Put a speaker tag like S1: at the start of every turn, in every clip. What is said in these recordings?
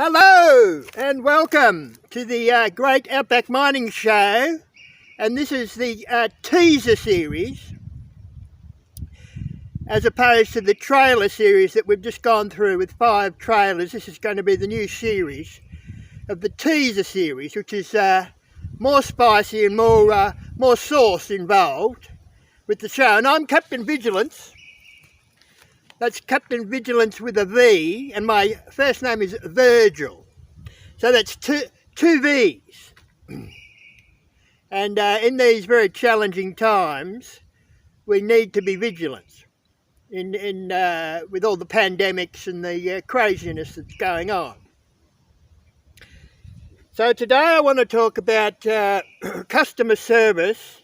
S1: Hello and welcome to the Great Outback Mining Show, and this is the teaser series as opposed to the trailer series that we've just gone through with 5 trailers. This is going to be the new series of the teaser series, which is more spicy and more sauce involved with the show. And I'm Captain Vigilance. That's Captain Vigilance with a V, and my first name is Virgil. So that's two V's. And in these very challenging times, we need to be vigilant with all the pandemics and the craziness that's going on. So today I want to talk about customer service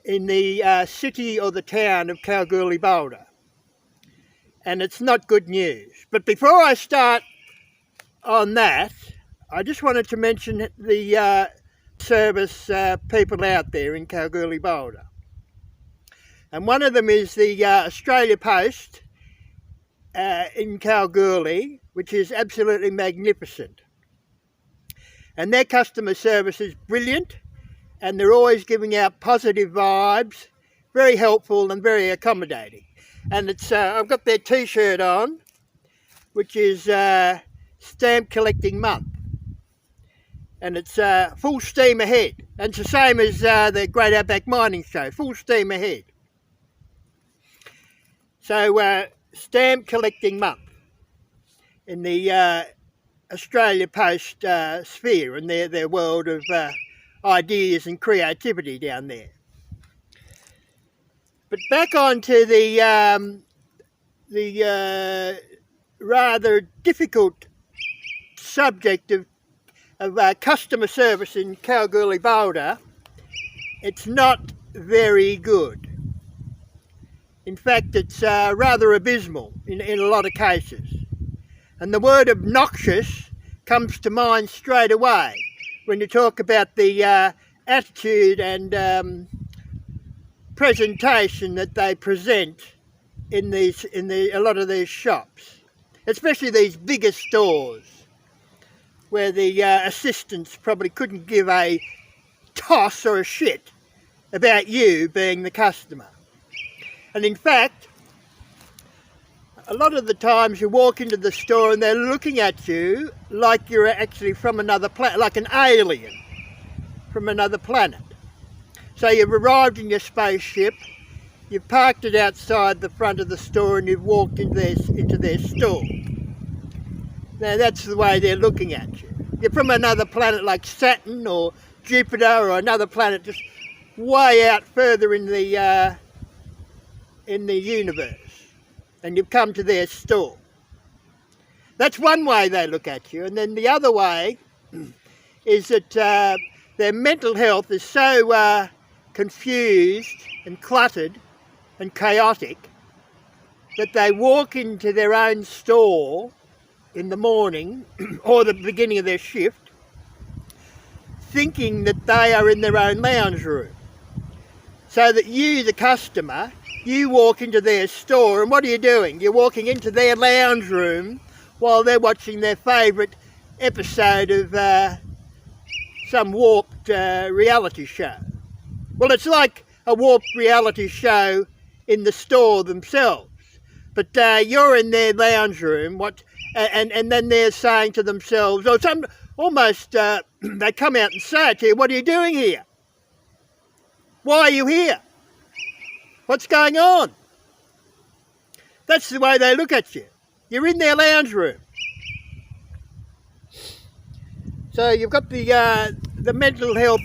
S1: in the city or the town of Kalgoorlie Boulder. And it's not good news. But before I start on that, I just wanted to mention the service people out there in Kalgoorlie Boulder. And one of them is the Australia Post in Kalgoorlie, which is absolutely magnificent. And their customer service is brilliant, and they're always giving out positive vibes, very helpful and very accommodating. And it's I've got their t-shirt on, which is Stamp Collecting Month. And it's full steam ahead. And it's the same as the Great Outback Mining Show, full steam ahead. So Stamp Collecting Month in the Australia Post sphere and their world of ideas and creativity down there. But back onto the rather difficult subject of customer service in Kalgoorlie Boulder. It's not very good. In fact, it's rather abysmal in a lot of cases. And the word obnoxious comes to mind straight away when you talk about the attitude and presentation that they present in a lot of these shops, especially these bigger stores where the assistants probably couldn't give a toss or a shit about you being the customer. And in fact, a lot of the times you walk into the store and they're looking at you like you're actually from another planet, like an alien from another planet. So you've arrived in your spaceship, you've parked it outside the front of the store and you've walked into their store. Now that's the way they're looking at you. You're from another planet like Saturn or Jupiter or another planet just way out further in the universe, and you've come to their store. That's one way they look at you. And then the other way is that their mental health is so confused and cluttered and chaotic that they walk into their own store in the morning or the beginning of their shift thinking that they are in their own lounge room. So that you, the customer, you walk into their store and what are you doing? You're walking into their lounge room while they're watching their favourite episode of some warped reality show. Well, it's like a warped reality show in the store themselves. But you're in their lounge room, and then they're saying to themselves, or they come out and say it to you, what are you doing here? Why are you here? What's going on? That's the way they look at you. You're in their lounge room. So you've got the mental health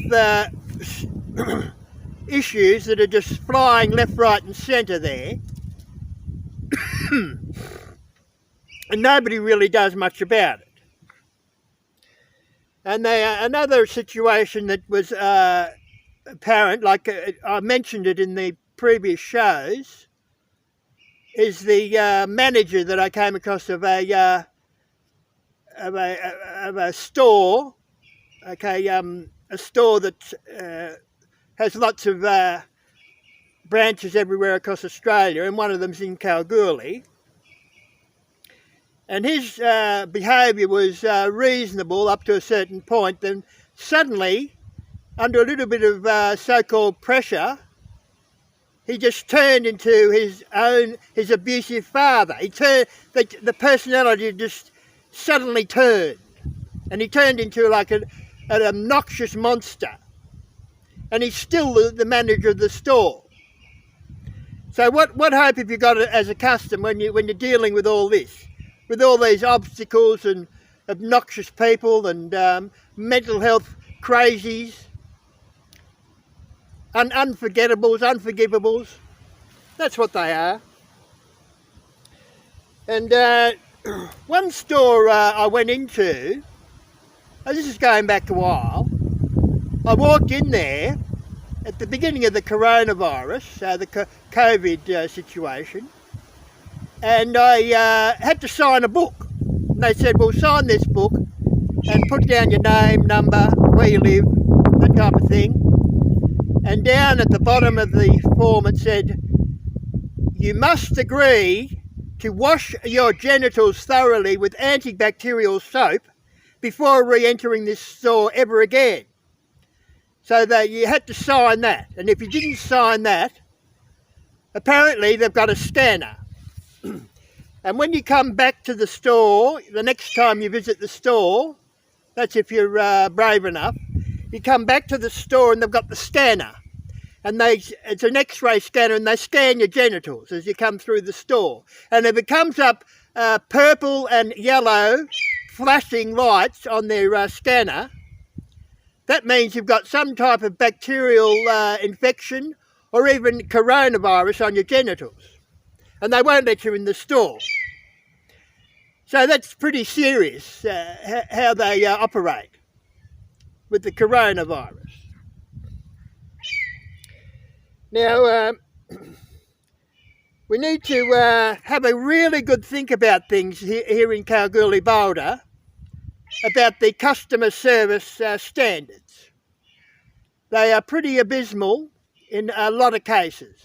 S1: issues that are just flying left, right and centre there. And nobody really does much about it. And another situation that was apparent, like I mentioned it in the previous shows, is the manager that I came across of a store, a store that has lots of branches everywhere across Australia, and one of them's in Kalgoorlie. and his behaviour was reasonable up to a certain point. Then suddenly, under a little bit of so-called pressure, he just turned into his abusive father. He turned, the personality just suddenly turned, and he turned into like an obnoxious monster. And he's still the manager of the store. So what hope have you got as a customer when you're dealing with all this, with all these obstacles and obnoxious people and mental health crazies, unforgettables, unforgivables? That's what they are. And one store I went into, this is going back a while, I walked in there at the beginning of the coronavirus, the COVID situation, and I had to sign a book. And they said, well, sign this book and put down your name, number, where you live, that type of thing. And down at the bottom of the form it said, you must agree to wash your genitals thoroughly with antibacterial soap before re-entering this store ever again. So that you had to sign that, and if you didn't sign that, apparently they've got a scanner. And when you come back to the store, the next time you visit the store, that's if you're brave enough, you come back to the store and they've got the scanner. And it's an X-ray scanner, and they scan your genitals as you come through the store. And if it comes up purple and yellow flashing lights on their scanner, that means you've got some type of bacterial infection or even coronavirus on your genitals. And they won't let you in the store. So that's pretty serious, how they operate with the coronavirus. Now, we need to have a really good think about things here in Kalgoorlie Boulder, about the customer service standards. They are pretty abysmal in a lot of cases.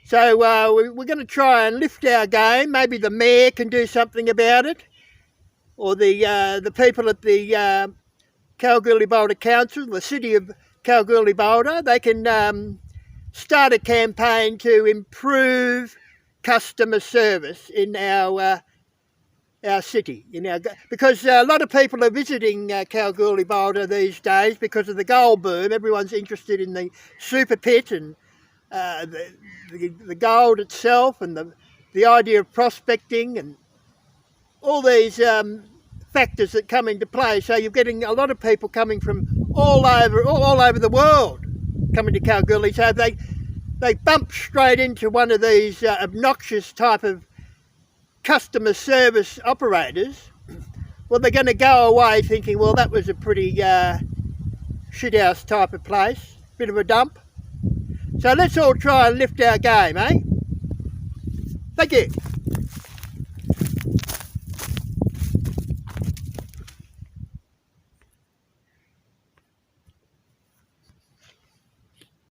S1: So we're going to try and lift our game. Maybe the mayor can do something about it, or the people at the Kalgoorlie Boulder Council, the city of Kalgoorlie Boulder. They can start a campaign to improve customer service in our city, because a lot of people are visiting Kalgoorlie Boulder these days because of the gold boom. Everyone's interested in the super pit and the gold itself, and the idea of prospecting and all these factors that come into play. So you're getting a lot of people coming from all over the world coming to Kalgoorlie. So they bump straight into one of these obnoxious type of customer service operators. Well, they're going to go away thinking, well, that was a pretty shithouse type of place, bit of a dump. So let's all try and lift our game, eh? Thank you.